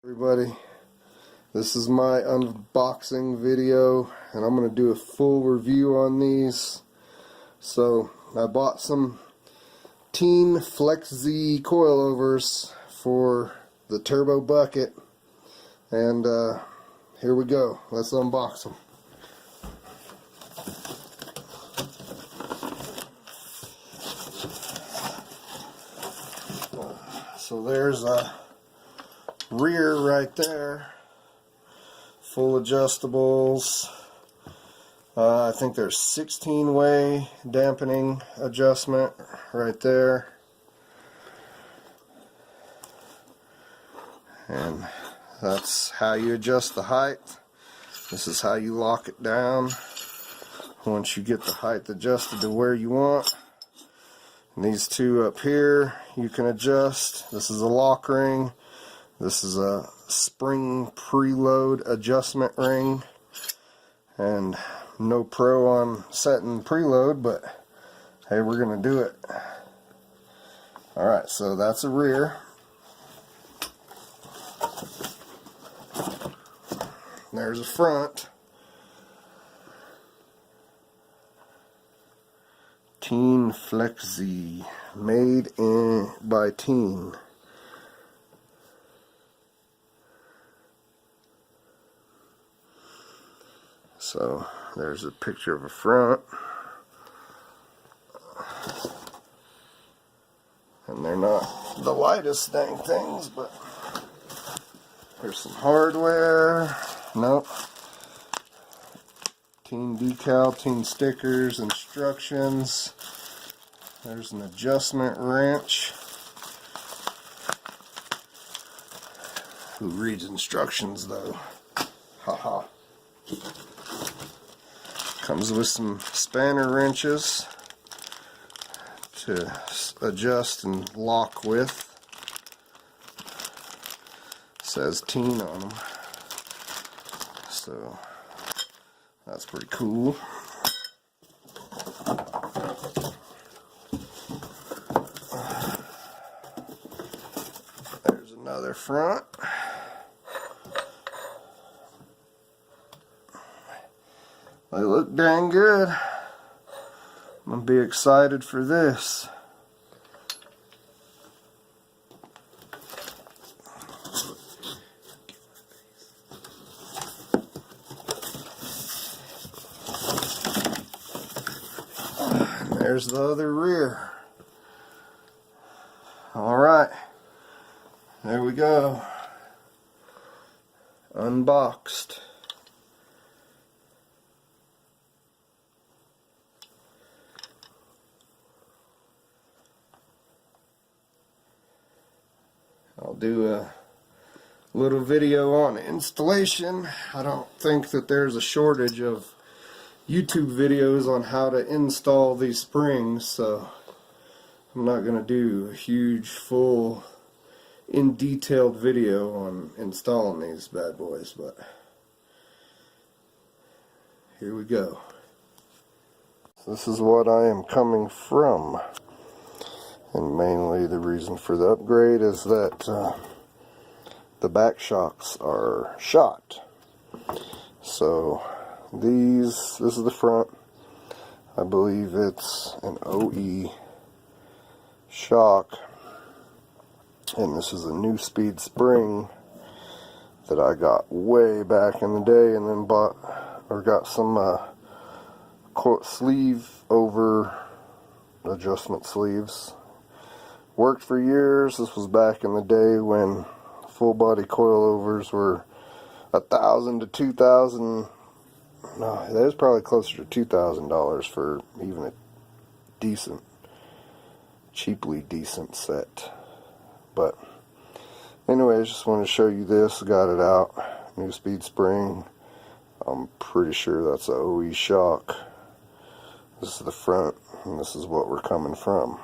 Everybody, this is my unboxing video and I'm going to do a full review on these. So I bought some Tein FlexZ coilovers for the turbo bucket, and here we go. Let's unbox them. So there's a rear right there, full adjustables. I think there's 16-way dampening adjustment right there, and that's how you adjust the height. This is how you lock it down once you get the height adjusted to where you want. And these two up here you can adjust. This is a lock ring. This is a spring preload adjustment ring, and no pro on setting preload, but hey, we're gonna do it. Alright, so that's a rear. There's a front. Tein FlexZ, made by Tein. So there's a picture of a front, and they're not the lightest dang things, but there's some hardware. Nope. Tein decal, Tein stickers, instructions. There's an adjustment wrench. Who reads instructions though? Haha. Comes with some spanner wrenches to adjust and lock with. Says Tein on them, so that's pretty cool. There's another front. They look dang good. I'm gonna be excited for this. And there's the other rear. Alright, there we go. Unboxed. I'll do a little video on installation. I don't think that there's a shortage of YouTube videos on how to install these springs, so I'm not going to do a huge full in detailed video on installing these bad boys, but here we go. This is what I am coming from. And mainly the reason for the upgrade is that the back shocks are shot. So this is the front. I believe it's an OE shock. And this is a new speed spring that I got way back in the day, and then got some sleeve over adjustment sleeves. Worked for years. This was back in the day when full body coilovers were $1,000 to $2,000. No, that was probably closer to $2,000 for even a decent, cheaply decent set. But anyways, just wanted to show you this. Got it out. New speed spring. I'm pretty sure that's a OE shock. This is the front, and this is what we're coming from.